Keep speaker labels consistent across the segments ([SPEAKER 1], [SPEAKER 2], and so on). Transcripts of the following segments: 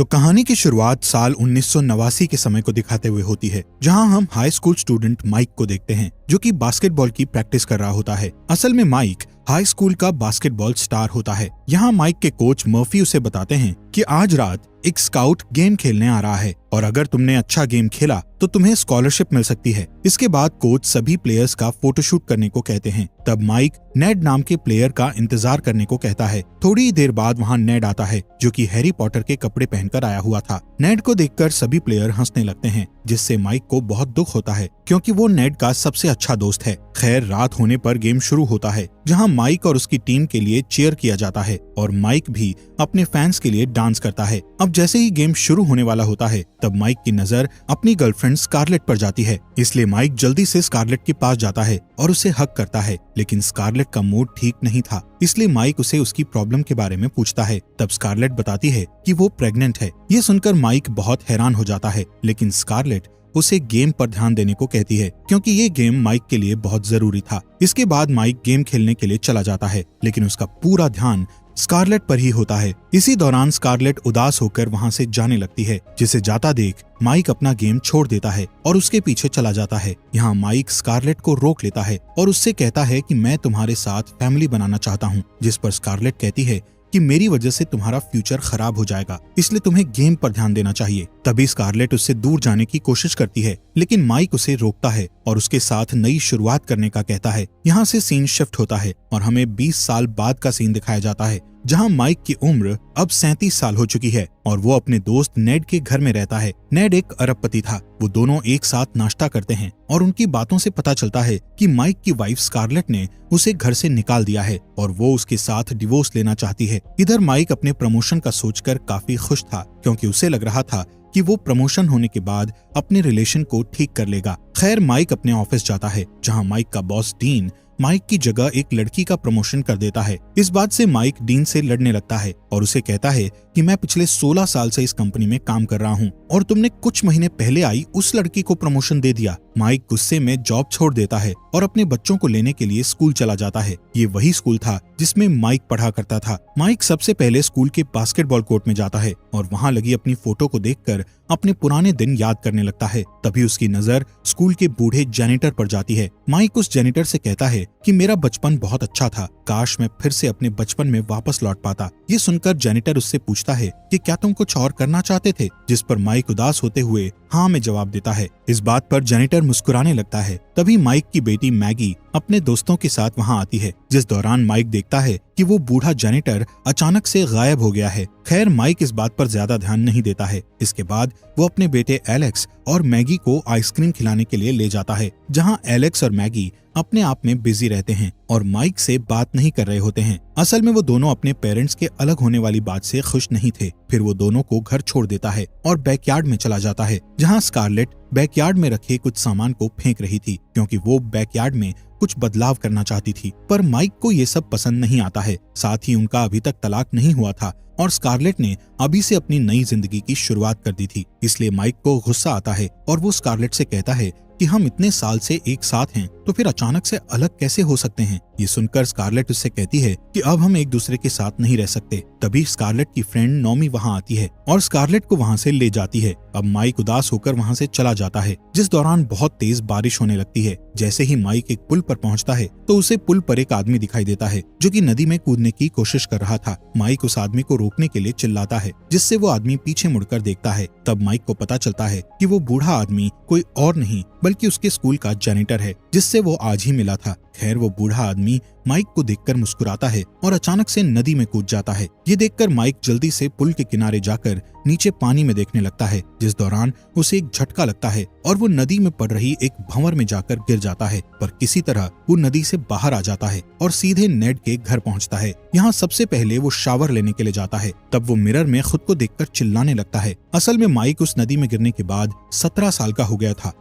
[SPEAKER 1] तो कहानी की शुरुआत साल 1989 के समय को दिखाते हुए होती है, जहां हम हाई स्कूल स्टूडेंट माइक को देखते हैं जो कि बास्केटबॉल की प्रैक्टिस कर रहा होता है। असल में माइक हाई स्कूल का बास्केटबॉल स्टार होता है। यहाँ माइक के कोच मर्फी उसे बताते हैं कि आज रात एक स्काउट गेम खेलने आ रहा है और अगर तुमने अच्छा गेम खेला तो तुम्हें स्कॉलरशिप मिल सकती है। इसके बाद कोच सभी प्लेयर्स का फोटोशूट करने को कहते हैं। तब माइक नेड नाम के प्लेयर का इंतजार करने को कहता है। थोड़ी देर बाद वहाँ नेड आता है जो कि हैरी पॉटर के कपड़े पहनकर आया हुआ था। नेड को देखकर सभी प्लेयर हंसने लगते हैं, जिससे माइक को बहुत दुख होता है क्योंकि वो नेड का सबसे अच्छा दोस्त है। खैर, रात होने पर गेम शुरू होता है जहां माइक और उसकी टीम के लिए चीयर किया जाता है और माइक भी अपने फैंस के लिए डांस करता है। अब जैसे ही गेम शुरू होने वाला होता है तब माइक की नजर अपनी गर्लफ्रेंड स्कारलेट पर जाती है, इसलिए माइक जल्दी से स्कारलेट के पास जाता है और उसे हक करता है। लेकिन स्कारलेट का मूड ठीक नहीं था, इसलिए माइक उसे उसकी प्रॉब्लम के बारे में पूछता है। तब स्कारलेट बताती है कि वो प्रेग्नेंट है। ये सुनकर माइक बहुत हैरान हो जाता है, लेकिन स्कारलेट उसे गेम पर ध्यान देने को कहती है क्योंकि ये गेम माइक के लिए बहुत जरूरी था। इसके बाद माइक गेम खेलने के लिए चला जाता है, लेकिन उसका पूरा ध्यान स्कारलेट पर ही होता है। इसी दौरान स्कारलेट उदास होकर वहाँ से जाने लगती है, जिसे जाता देख माइक अपना गेम छोड़ देता है और उसके पीछे चला जाता है। यहाँ माइक स्कारलेट को रोक लेता है और उससे कहता है कि मैं तुम्हारे साथ फैमिली बनाना चाहता हूँ, जिस पर स्कारलेट कहती है कि मेरी वजह से तुम्हारा फ्यूचर खराब हो जाएगा, इसलिए तुम्हें गेम पर ध्यान देना चाहिए। तभी स्कारलेट उससे दूर जाने की कोशिश करती है, लेकिन माइक उसे रोकता है और उसके साथ नई शुरुआत करने का कहता है। यहाँ से सीन शिफ्ट होता है और हमें 20 साल बाद का सीन दिखाया जाता है, जहाँ माइक की उम्र अब 37 साल हो चुकी है और वो अपने दोस्त नेड के घर में रहता है। नेड एक अरबपति था। वो दोनों एक साथ नाश्ता करते हैं और उनकी बातों से पता चलता है कि माइक की वाइफ स्कारलेट ने उसे घर से निकाल दिया है और वो उसके साथ डिवोर्स लेना चाहती है। इधर माइक अपने प्रमोशन का सोचकर काफी खुश था क्योंकि उसे लग रहा था कि वो प्रमोशन होने के बाद अपने रिलेशन को ठीक कर लेगा। खैर, माइक अपने ऑफिस जाता है जहाँ माइक का बॉस डीन माइक की जगह एक लड़की का प्रमोशन कर देता है। इस बात से माइक डीन से लड़ने लगता है और उसे कहता है कि मैं पिछले 16 साल से इस कंपनी में काम कर रहा हूँ और तुमने कुछ महीने पहले आई उस लड़की को प्रमोशन दे दिया। माइक गुस्से में जॉब छोड़ देता है और अपने बच्चों को लेने के लिए स्कूल चला जाता है। ये वही स्कूल था जिसमें माइक पढ़ा करता था। माइक सबसे पहले स्कूल के बास्केटबॉल कोर्ट में जाता है और वहाँ लगी अपनी फोटो को देखकर अपने पुराने दिन याद करने लगता है। तभी उसकी नजर स्कूल के बूढ़े जेनिटर पर जाती है। माइक उस जेनिटर से कहता है कि मेरा बचपन बहुत अच्छा था, काश मैं फिर से अपने बचपन में वापस लौट पाता। ये सुनकर जेनिटर उससे पूछता है कि क्या तुम कुछ और करना चाहते थे, जिस पर माइक उदास होते हुए हाँ में जवाब देता है। इस बात पर जेनिटर मुस्कुराने लगता है। तभी माइक की बेटी मैगी अपने दोस्तों के साथ वहाँ आती है, जिस दौरान माइक देखता है कि वो बूढ़ा जेनिटर अचानक से गायब हो गया है। खैर, माइक इस बात पर ज्यादा ध्यान नहीं देता है। इसके बाद वो अपने बेटे एलेक्स और मैगी को आइसक्रीम खिलाने के लिए ले जाता है, जहाँ एलेक्स और मैगी अपने आप में बिजी रहते हैं और माइक से बात नहीं कर रहे होते हैं। असल में वो दोनों अपने पेरेंट्स के अलग होने वाली बात से खुश नहीं थे। फिर वो दोनों को घर छोड़ देता है और बैकयार्ड में चला जाता है, जहाँ स्कारलेट बैकयार्ड में रखे कुछ सामान को फेंक रही थी क्योंकि वो बैकयार्ड में कुछ बदलाव करना चाहती थी। पर माइक को ये सब पसंद नहीं आता है। साथ ही उनका अभी तक तलाक नहीं हुआ था और स्कारलेट ने अभी से अपनी नई जिंदगी की शुरुआत कर दी थी, इसलिए माइक को गुस्सा आता है और वो स्कारलेट से कहता है कि हम इतने साल से एक साथ हैं तो फिर अचानक से अलग कैसे हो सकते हैं। ये सुनकर स्कारलेट उससे कहती है कि अब हम एक दूसरे के साथ नहीं रह सकते। तभी स्कारलेट की फ्रेंड नोमी वहाँ आती है और स्कारलेट को वहाँ से ले जाती है। अब माइक उदास होकर वहाँ से चला जाता है, जिस दौरान बहुत तेज बारिश होने लगती है। जैसे ही माइक एक पुल पर पहुँचता है तो उसे पुल पर एक आदमी दिखाई देता है जो कि नदी में कूदने की कोशिश कर रहा था। माइक उस आदमी को रोकने के लिए चिल्लाता है, जिससे वो आदमी पीछे मुड़कर देखता है। तब माइक को पता चलता है कि वो बूढ़ा आदमी कोई और नहीं बल्कि उसके स्कूल का जेनिटर है, जिससे वो आज ही मिला था। खैर, वो बूढ़ा आदमी माइक को देखकर मुस्कुराता है और अचानक से नदी में कूद जाता है। ये देखकर माइक जल्दी से पुल के किनारे जाकर नीचे पानी में देखने लगता है, जिस दौरान उसे एक झटका लगता है और वो नदी में पड़ रही एक भंवर में जाकर गिर जाता है। पर किसी तरह वो नदी से बाहर आ जाता है और सीधे नेड के घर पहुंचता है। यहाँ सबसे पहले वो शावर लेने के लिए जाता है। तब वो मिरर में खुद को देखकर चिल्लाने लगता है। असल में माइक उस नदी में गिरने के बाद 17 साल का हो गया था।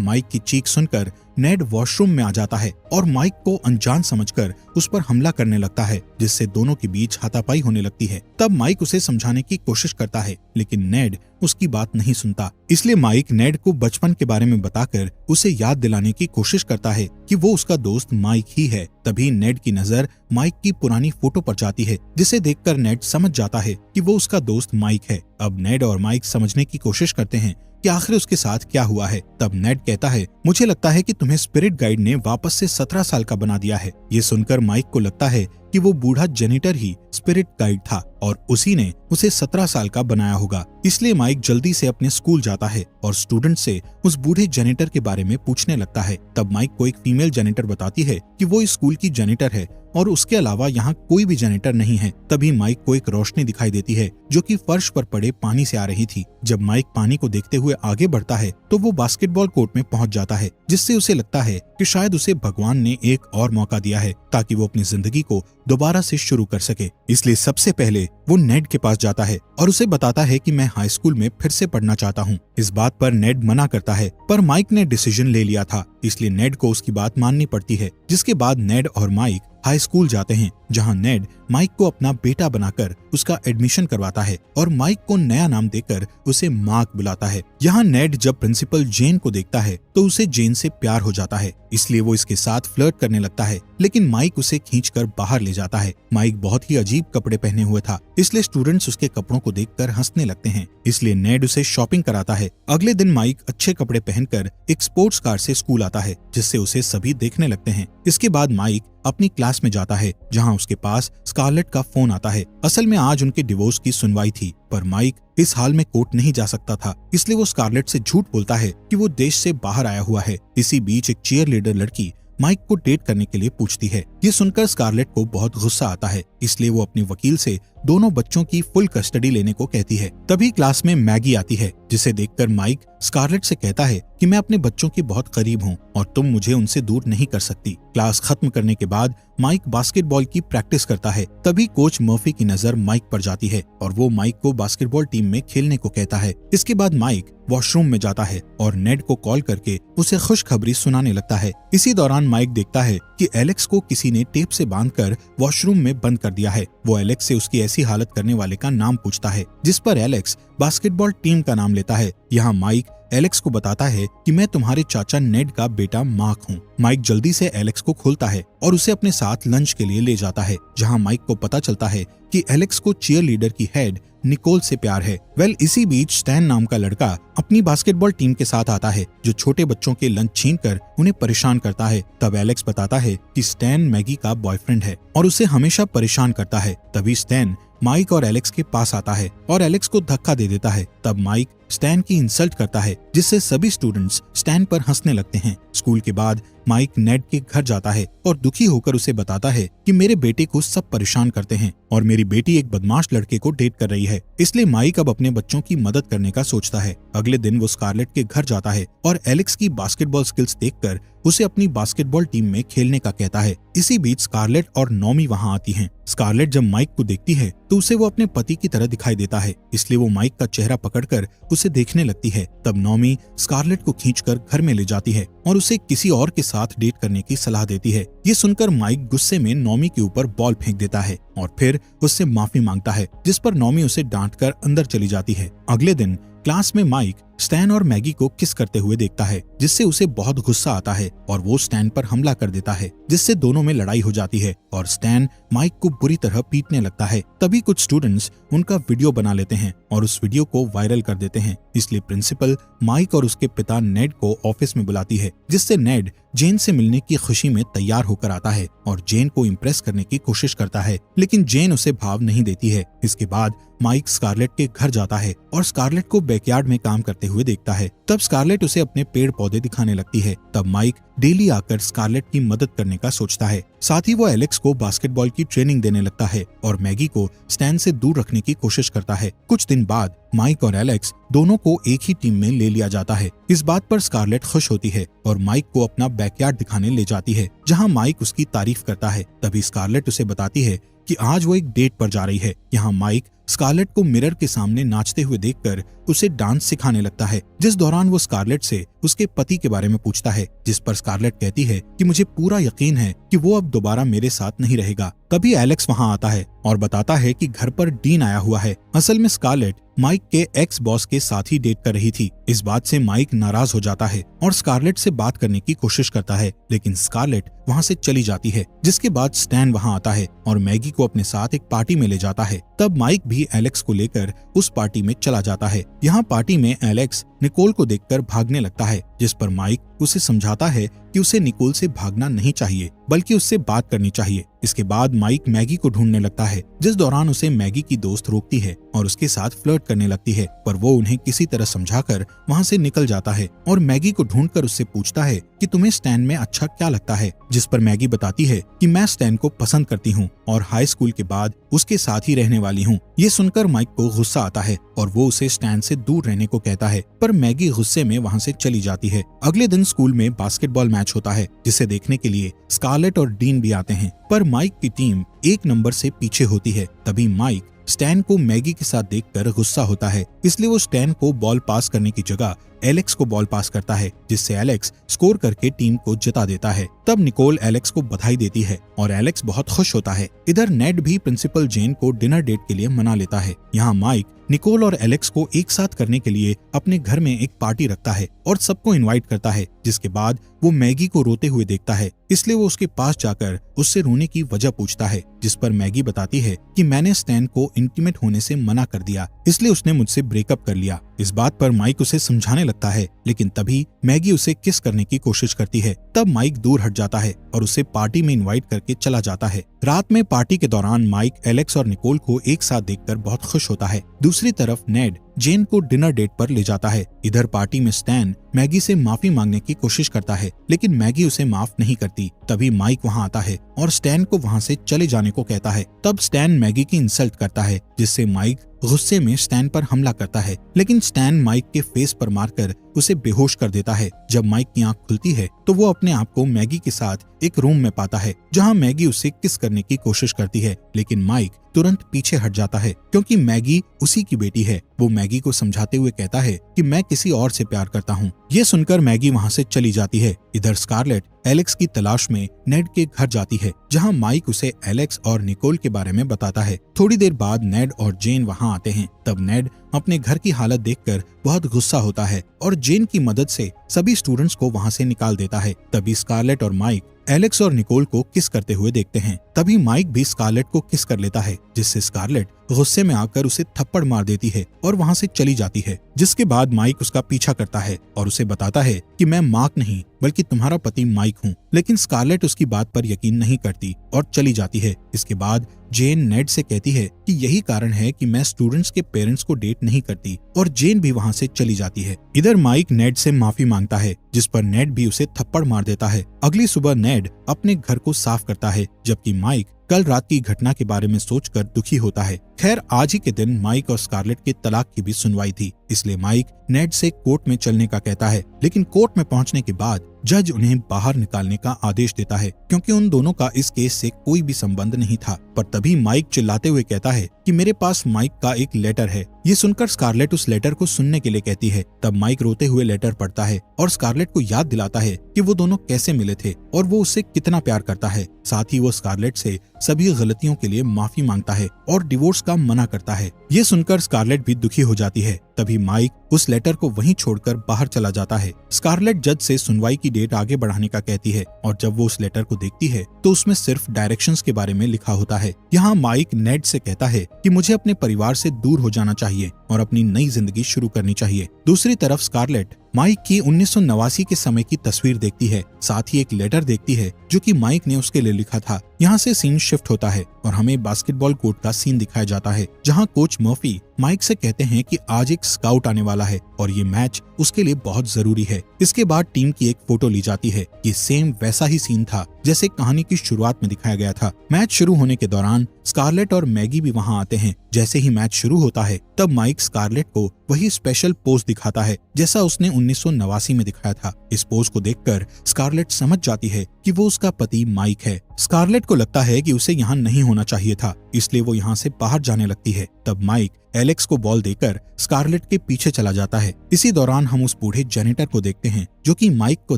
[SPEAKER 1] माइक की चीख सुनकर नेड वॉशरूम में आ जाता है और माइक को अनजान समझकर उस पर हमला करने लगता है, जिससे दोनों के बीच हाथापाई होने लगती है। तब माइक उसे समझाने की कोशिश करता है, लेकिन नेड उसकी बात नहीं सुनता। इसलिए माइक नेड को बचपन के बारे में बताकर उसे याद दिलाने की कोशिश करता है कि वो उसका दोस्त माइक ही है। तभी नेड की नजर माइक की पुरानी फोटो पर जाती है, जिसे देखकर नेड समझ जाता है कि वो उसका दोस्त माइक है। अब नेड और माइक समझने की कोशिश करते हैं कि आखिर उसके साथ क्या हुआ है। तब नेड कहता है, मुझे लगता है कि तुम्हें स्पिरिट गाइड ने वापस से 17 साल का बना दिया है। ये सुनकर माइक को लगता है कि वो बूढ़ा जेनिटर ही स्पिरिट गाइड था और उसी ने उसे 17 साल का बनाया होगा। इसलिए माइक जल्दी से अपने स्कूल जाता है और स्टूडेंट से उस बूढ़े जेनिटर के बारे में पूछने लगता है। तब माइक को एक फीमेल जेनिटर बताती है कि वो इस स्कूल की जेनिटर है और उसके अलावा यहाँ कोई भी जेनिटर नहीं है। तभी माइक को एक रोशनी दिखाई देती है जो कि फर्श पर पड़े पानी से आ रही थी। जब माइक पानी को देखते हुए आगे बढ़ता है तो वो बास्केटबॉल कोर्ट में पहुंच जाता है, जिससे उसे लगता है कि शायद उसे भगवान ने एक और मौका दिया है ताकि वो अपनी जिंदगी को दोबारा से शुरू कर सके। इसलिए सबसे पहले वो नेड के पास जाता है और उसे बताता है कि मैं हाई स्कूल में फिर से पढ़ना चाहता हूँ। इस बात पर नेड मना करता है, पर माइक ने डिसीजन ले लिया था, इसलिए नेड को उसकी बात माननी पड़ती है। जिसके बाद नेड और माइक हाई स्कूल जाते हैं, जहां नेड माइक को अपना बेटा बनाकर उसका एडमिशन करवाता है और माइक को नया नाम देकर उसे मार्क बुलाता है। यहाँ नेड जब प्रिंसिपल जेन को देखता है तो उसे जेन से प्यार हो जाता है, इसलिए वो इसके साथ फ्लर्ट करने लगता है, लेकिन माइक उसे खींचकर बाहर ले जाता है। माइक बहुत ही अजीब कपड़े पहने हुए था, इसलिए स्टूडेंट्स उसके कपड़ों को देखकर हंसने लगते हैं, इसलिए नेड उसे शॉपिंग कराता है। अगले दिन माइक अच्छे कपड़े पहनकर एक स्पोर्ट्स कार से स्कूल आता है, जिससे उसे सभी देखने लगते हैं। इसके बाद माइक अपनी क्लास में जाता है, जहां उसके पास स्कारलेट का फोन आता है। असल में आज उनके डिवोर्स की सुनवाई थी, पर माइक इस हाल में कोर्ट नहीं जा सकता था, इसलिए वो स्कारलेट से झूठ बोलता है कि वो देश से बाहर आया हुआ है। इसी बीच एक चीयर लीडर लड़की माइक को डेट करने के लिए पूछती है। ये सुनकर स्कारलेट को बहुत गुस्सा आता है, इसलिए वो अपने वकील से दोनों बच्चों की फुल कस्टडी लेने को कहती है। तभी क्लास में मैगी आती है, जिसे देखकर माइक स्कारलेट से कहता है कि मैं अपने बच्चों के बहुत करीब हूँ और तुम मुझे उनसे दूर नहीं कर सकती। क्लास खत्म करने के बाद माइक बास्केटबॉल की प्रैक्टिस करता है। तभी कोच मर्फी की नजर माइक पर जाती है और वो माइक को बास्केटबॉल टीम में खेलने को कहता है। इसके बाद माइक वॉशरूम में जाता है और नेड को कॉल करके उसे खुशखबरी सुनाने लगता है। इसी दौरान माइक देखता है कि एलेक्स को किसी ने टेप से बांधकर वॉशरूम में बंद कर दिया है। वो एलेक्स से उसकी ऐसी हालत करने वाले का नाम पूछता है, जिस पर एलेक्स बास्केटबॉल टीम का नाम लेता है। यहाँ माइक एलेक्स को बताता है कि मैं तुम्हारे चाचा नेड का बेटा मार्क हूँ। माइक जल्दी से एलेक्स को खोलता है और उसे अपने साथ लंच के लिए ले जाता है, जहाँ माइक को पता चलता है कि एलेक्स को चीयर लीडर की हेड निकोल से प्यार है। इसी बीच स्टैन नाम का लड़का अपनी बास्केटबॉल टीम के साथ आता है, जो छोटे बच्चों के लंच छीनकर उन्हें परेशान करता है। तब एलेक्स बताता है कि स्टैन मैगी का बॉयफ्रेंड है और उसे हमेशा परेशान करता है। तभी स्टैन माइक और एलेक्स के पास आता है और एलेक्स को धक्का दे देता है। तब माइक स्टैन की इंसल्ट करता है, जिससे सभी स्टूडेंट्स स्टैन पर हंसने लगते हैं। स्कूल के बाद माइक नेड के घर जाता है और दुखी होकर उसे बताता है कि मेरे बेटे को सब परेशान करते हैं और मेरी बेटी एक बदमाश लड़के को डेट कर रही है, इसलिए माइक अब अपने बच्चों की मदद करने का सोचता है। अगले दिन वो स्कारलेट के घर जाता है और एलेक्स की बास्केटबॉल स्किल्स देखकर उसे अपनी बास्केटबॉल टीम में खेलने का कहता है। इसी बीच स्कारलेट और नॉमी वहाँ आती हैं। स्कारलेट जब माइक को देखती है तो उसे वो अपने पति की तरह दिखाई देता है, इसलिए वो माइक का चेहरा पकड़कर उसे देखने लगती है। तब नॉमी स्कारलेट को खींचकर घर में ले जाती है और उसे किसी और के साथ डेट करने की सलाह देती है। ये सुनकर माइक गुस्से में नॉमी के ऊपर बॉल फेंक देता है और फिर उससे माफी मांगता है, जिस पर नॉमी उसे डांटकर अंदर चली जाती है। अगले दिन क्लास में माइक स्टैन और मैगी को किस करते हुए देखता है, जिससे उसे बहुत गुस्सा आता है और वो स्टैन पर हमला कर देता है, जिससे दोनों में लड़ाई हो जाती है और स्टैन माइक को बुरी तरह पीटने लगता है। तभी कुछ स्टूडेंट्स उनका वीडियो बना लेते हैं और उस वीडियो को वायरल कर देते हैं, इसलिए प्रिंसिपल माइक और उसके पिता नेड को ऑफिस में बुलाती है, जिससे नेड जेन से मिलने की खुशी में तैयार होकर आता है और जेन को इम्प्रेस करने की कोशिश करता है, लेकिन जेन उसे भाव नहीं देती है। इसके बाद माइक स्कारलेट के घर जाता है और स्कारलेट को बैकयार्ड में काम करते हुए देखता है। तब स्कारलेट उसे अपने पेड़ पौधे दिखाने लगती है। तब माइक डेली आकर स्कारलेट की मदद करने का सोचता है। साथ ही वो एलेक्स को बास्केटबॉल की ट्रेनिंग देने लगता है और मैगी को स्टैन से दूर रखने की कोशिश करता है। कुछ दिन बाद माइक और एलेक्स दोनों को एक ही टीम में ले लिया जाता है। इस बात पर स्कारलेट खुश होती है और माइक को अपना बैकयार्ड दिखाने ले जाती है, जहां माइक उसकी तारीफ करता है। तभी स्कारलेट उसे बताती है कि आज वो एक डेट पर जा रही है। यहाँ माइक स्कारलेट को मिरर के सामने नाचते हुए देखकर उसे डांस सिखाने लगता है, जिस दौरान वो स्कारलेट से उसके पति के बारे में पूछता है, जिस पर स्कारलेट कहती है कि मुझे पूरा यकीन है कि वो अब दोबारा मेरे साथ नहीं रहेगा। तभी एलेक्स वहाँ आता है और बताता है कि घर पर डीन आया हुआ है। असल में स्कारलेट माइक के एक्स बॉस के साथ ही डेट कर रही थी। इस बात से माइक नाराज हो जाता है और स्कारलेट से बात करने की कोशिश करता है, लेकिन स्कारलेट वहाँ से चली जाती है। जिसके बाद स्टैन वहाँ आता है और मैगी को अपने साथ एक पार्टी में ले जाता है। तब माइक भी एलेक्स को लेकर उस पार्टी में चला जाता है। यहाँ पार्टी में एलेक्स निकोल को देखकर भागने लगता है, जिस पर माइक उसे समझाता है कि उसे निकोल से भागना नहीं चाहिए बल्कि उससे बात करनी चाहिए। इसके बाद माइक मैगी को ढूंढने लगता है, जिस दौरान उसे मैगी की दोस्त रोकती है और उसके साथ फ्लर्ट करने लगती है, पर वो उन्हें किसी तरह समझाकर वहाँ से निकल जाता है और मैगी को ढूंढकर उससे पूछता है कि तुम्हें स्टैन में अच्छा क्या लगता है, जिस पर मैगी बताती है कि मैं स्टैन को पसंद करती हूँ और हाई स्कूल के बाद उसके साथ ही रहने वाली हूँ। ये सुनकर माइक को गुस्सा आता है और वो उसे स्टैन से दूर रहने को कहता है, पर मैगी गुस्से में वहाँ से चली जाती है। अगले दिन स्कूल में बास्केटबॉल मैच होता है, जिसे देखने के लिए स्कारलेट और डीन भी आते हैं, पर माइक की टीम 1 नंबर से पीछे होती है। तभी माइक स्टैन को मैगी के साथ देखकर गुस्सा होता है, इसलिए वो स्टैन को बॉल पास करने की जगह एलेक्स को बॉल पास करता है, जिससे एलेक्स स्कोर करके टीम को जिता देता है। तब निकोल एलेक्स को बधाई देती है और एलेक्स बहुत खुश होता है। इधर नेड भी प्रिंसिपल जेन को डिनर डेट के लिए मना लेता है। यहाँ माइक निकोल और एलेक्स को एक साथ करने के लिए अपने घर में एक पार्टी रखता है और सबको इनवाइट करता है। जिसके बाद वो मैगी को रोते हुए देखता है, इसलिए वो उसके पास जाकर उससे रोने की वजह पूछता है, जिस पर मैगी बताती है कि मैंने स्टैन को इंटीमेट होने से मना कर दिया, इसलिए उसने मुझसे ब्रेकअप कर लिया। इस बात पर माइक उसे समझाने लगता है, लेकिन तभी मैगी उसे किस करने की कोशिश करती है। तब माइक दूर हट जाता है और उसे पार्टी में इनवाइट करके चला जाता है। रात में पार्टी के दौरान माइक एलेक्स और निकोल को एक साथ देखकर बहुत खुश होता है। दूसरी तरफ नेड जेन को डिनर डेट पर ले जाता है। इधर पार्टी में स्टैन मैगी से माफी मांगने की कोशिश करता है, लेकिन मैगी उसे माफ नहीं करती। तभी माइक वहाँ आता है और स्टैन को वहाँ से चले जाने को कहता है। तब स्टैन मैगी की इंसल्ट करता है, जिससे माइक गुस्से में स्टैन पर हमला करता है, लेकिन स्टैन माइक के फेस पर मारकर उसे बेहोश कर देता है। जब माइक की आंख खुलती है तो वो अपने आप को मैगी के साथ एक रूम में पाता है, जहां मैगी उसे किस करने की कोशिश करती है, लेकिन माइक तुरंत पीछे हट जाता है क्योंकि मैगी उसी की बेटी है। वो मैगी को समझाते हुए कहता है कि मैं किसी और से प्यार करता हूँ। ये सुनकर मैगी वहाँ से चली जाती है। इधर स्कारलेट एलेक्स की तलाश में नेड के घर जाती है, जहाँ माइक उसे एलेक्स और निकोल के बारे में बताता है। थोड़ी देर बाद नेड और जेन वहाँ आते हैं। तब नेड अपने घर की हालत देखकर बहुत गुस्सा होता है और जेन की मदद से सभी स्टूडेंट्स को वहाँ से निकाल देता है। तभी स्कारलेट और माइक एलेक्स और निकोल को किस करते हुए देखते हैं। तभी माइक भी स्कारलेट को किस कर लेता है, जिससे स्कारलेट गुस्से में आकर उसे थप्पड़ मार देती है और वहाँ से चली जाती है। जिसके बाद माइक उसका पीछा करता है और उसे बताता है कि मैं मार्क नहीं बल्कि तुम्हारा पति माइक हूँ, लेकिन स्कारलेट उसकी बात पर यकीन नहीं करती और चली जाती है। इसके बाद जेन नेड से कहती है कि यही कारण है कि मैं स्टूडेंट्स के पेरेंट्स को डेट नहीं करती, और जेन भी वहाँ से चली जाती है। इधर माइक नेड से माफी मांगता है, जिस पर नेड भी उसे थप्पड़ मार देता है। अगली सुबह नेड अपने घर को साफ करता है, जबकि माइक कल रात की घटना के बारे में सोचकर दुखी होता है। खैर, आज ही के दिन माइक और स्कारलेट के तलाक की भी सुनवाई थी, इसलिए माइक नेड से कोर्ट में चलने का कहता है, लेकिन कोर्ट में पहुंचने के बाद जज उन्हें बाहर निकालने का आदेश देता है, क्योंकि उन दोनों का इस केस से कोई भी संबंध नहीं था। पर तभी माइक चिल्लाते हुए कहता है कि मेरे पास माइक का एक लेटर है। ये सुनकर स्कारलेट उस लेटर को सुनने के लिए कहती है। तब माइक रोते हुए लेटर पढ़ता है और स्कारलेट को याद दिलाता है कि वो दोनों कैसे मिले थे और वो उससे कितना प्यार करता है। साथ ही वो स्कारलेट से सभी गलतियों के लिए माफी मांगता है और डिवोर्स का मना करता है। ये सुनकर स्कारलेट भी दुखी हो जाती है। तभी माइक उस लेटर को वहीं छोड़कर बाहर चला जाता है। स्कारलेट जज से सुनवाई की डेट आगे बढ़ाने का कहती है, और जब वो उस लेटर को देखती है तो उसमें सिर्फ डायरेक्शंस के बारे में लिखा होता है। यहाँ माइक नेड से कहता है कि मुझे अपने परिवार से दूर हो जाना चाहिए और अपनी नई जिंदगी शुरू करनी चाहिए। दूसरी तरफ स्कारलेट माइक की 1989 के समय की तस्वीर देखती है, साथ ही एक लेटर देखती है जो कि माइक ने उसके लिए लिखा था। यहाँ से सीन शिफ्ट होता है और हमें बास्केटबॉल कोर्ट का सीन दिखाया जाता है, जहाँ कोच मर्फी माइक से कहते हैं कि आज एक स्काउट आने वाला है और ये मैच उसके लिए बहुत जरूरी है। इसके बाद टीम की एक फोटो ली जाती है। ये सेम वैसा ही सीन था जैसे कहानी की शुरुआत में दिखाया गया था। मैच शुरू होने के दौरान स्कारलेट और मैगी भी वहां आते हैं। जैसे ही मैच शुरू होता है तब माइक स्कारलेट को वही स्पेशल पोज दिखाता है जैसा उसने 1989 में दिखाया था। इस पोज को देखकर स्कारलेट समझ जाती है कि वो उसका पति माइक है। स्कारलेट को लगता है कि उसे यहाँ नहीं होना चाहिए था, इसलिए वो यहाँ से बाहर जाने लगती है। तब माइक एलेक्स को बॉल देकर स्कारलेट के पीछे चला जाता है। इसी दौरान हम उस बूढ़े जेनेटर को देखते हैं जो कि माइक को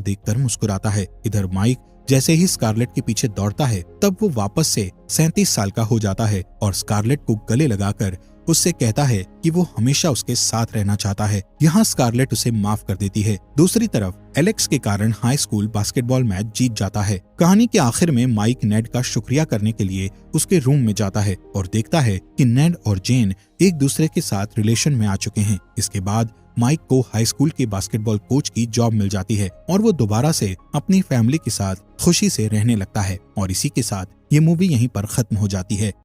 [SPEAKER 1] देखकर मुस्कुराता है। इधर माइक जैसे ही स्कारलेट के पीछे दौड़ता है तब वो वापस से 37 साल का हो जाता है और स्कारलेट को गले लगाकर उससे कहता है कि वो हमेशा उसके साथ रहना चाहता है। यहाँ स्कारलेट उसे माफ कर देती है। दूसरी तरफ एलेक्स के कारण हाई स्कूल बास्केटबॉल मैच जीत जाता है। कहानी के आखिर में माइक नेड का शुक्रिया करने के लिए उसके रूम में जाता है और देखता है कि नेड और जेन एक दूसरे के साथ रिलेशन में आ चुके हैं। इसके बाद माइक को हाई स्कूल के बास्केटबॉल कोच की जॉब मिल जाती है और वो दोबारा से अपनी फैमिली के साथ खुशी से रहने लगता है। और इसी के साथ ये मूवी यहीं पर खत्म हो जाती है।